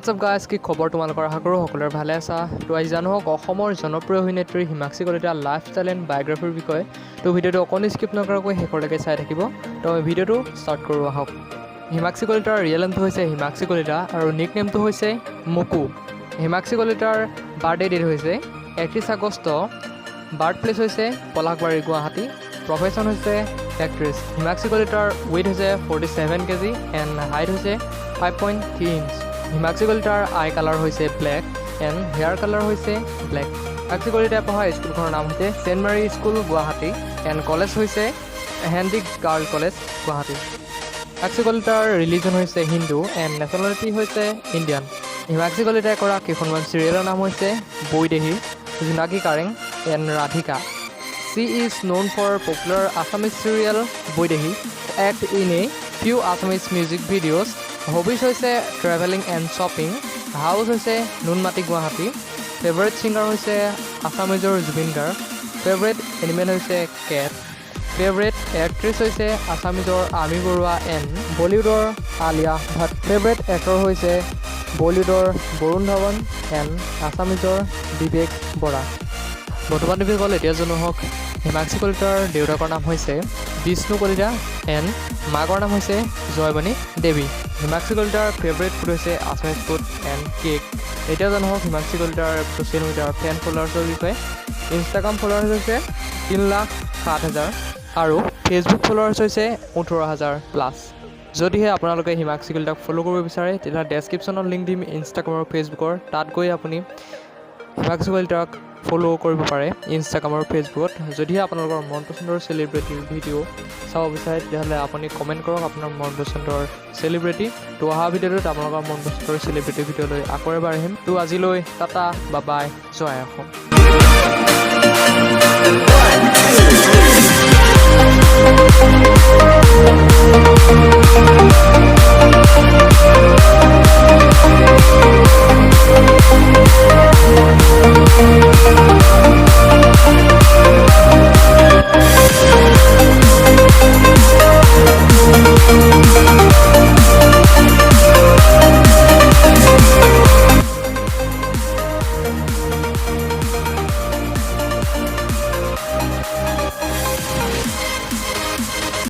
WhatsApp guys কি খবৰ তোমালোকৰ আশা কৰোঁ সকলোৰে ভালে আছা তো আজি জানো হওক অসমৰ জনপ্ৰিয় অভিনেত্ৰী হিমাক্ষী কলিতা লাইফষ্টাইল এণ্ড বায়োগ্ৰাফিৰ বিষয়ে তো ভিডিঅ'টো অকণি স্কিপ নকৰাকৈ শেষলৈকে চাই থাকিব তো আমি ভিডিঅ'টো ষ্টাৰ্ট কৰোঁ আহক হিমাক্ষী কলিতাৰ ৰিয়েল নেমটো হৈছে হিমাক্ষী কলিতা আৰু নিক নেমটো হৈছে মুকু হিমাক্ষী কলিতাৰ বাৰ্থডে ডেট হৈছে 31 আগষ্ট বাৰ্থ প্লেচ হৈছে পলাশবাৰী গুৱাহাটী প্ৰফেশ্যন হৈছে এক্ট্ৰেছ হিমাক্ষী কলিতাৰ ৱেইট হৈছে 47 কেজি এণ্ড হাইট হৈছে 5.3 ইঞ্চ হিমাক্ষী কলিতাৰ আই কালাৰ হৈছে ব্লেক এণ্ড হেয়াৰ কালাৰ হৈছে ব্লেক হিমাক্ষী কলিতাই পঢ়া স্কুলখনৰ নাম হৈছে saint Mary school Guwahati and college হৈছে হেণ্ডিক গাৰ্ল কলেজ গুৱাহাটী হিমাক্ষী কলিতাৰ ৰিলিজন হৈছে হিন্দু এণ্ড নেশ্যনেলিটি হৈছে ইণ্ডিয়ান হিমাক্ষী কলিতাই কৰা কেইখনমান চিৰিয়েলৰ নাম হৈছে Vaidehi Jonaki Kareng and Radhika She is known for popular Assamese serial Boidehi, act in a few Assamese music videos. Hobbies hoise traveling and shopping. House hoise Nunmati Guwahati. Favorite singer hoise Assamese Zubin Garg. Favorite animal hoise cat. Favorite actress hoise Assamese Ami Barua and Bollywood Alia Bhatt. Favorite actor hoise Bollywood Borun Dhawan and Assamese Vivek Bora. বৰ্তমান বিষয়সকল এতিয়া জনো হওক হিমাক্ষী কলিতাৰ দেউতাকৰ নাম হৈছে Bishnu Kalita and মাকৰ নাম হৈছে জয়মনি দেৱী হিমাক্ষী কলিতাৰ ফেভৰেট ফুড হৈছে আছামিজ ফুড এণ্ড কেক এতিয়া জনো হওক হিমাক্ষী কলিতাৰ ছ'চিয়েল মিডিয়াৰ ফেন ফলোৱাৰ্ছৰ বিষয়ে ইনষ্টাগ্ৰাম ফলোৱাৰ্ছ হৈছে 3,07,000 আৰু ফেচবুক ফলোৱাৰ্ছ হৈছে 18,000 প্লাছ যদিহে আপোনালোকে হিমাক্ষী কলিতাক ফ'ল' কৰিব বিচাৰে তেতিয়াহ'লে ডেছক্ৰিপশ্যনত লিংক দিম ইনষ্টাগ্ৰাম আৰু ফেচবুকৰ তাত গৈ আপুনি হিমাক্ষী কলিতাক ফ'ল' কৰিব পাৰে ইনষ্টাগ্ৰাম আৰু ফেচবুকত যদিহে আপোনালোকৰ মন পচন্দৰ চেলিব্ৰিটিৰ ভিডিঅ' চাব বিচাৰে তেতিয়াহ'লে আপুনি কমেণ্ট কৰক আপোনাৰ মন পচন্দৰ চেলিব্ৰিটি তো অহা ভিডিঅ'টোত আপোনালোকৰ মন পচন্দৰ চেলিব্ৰিটি ভিডিঅ' লৈ আকৌ এবাৰ আহিম তো আজিলৈ টাটা বা বাই জয় অসম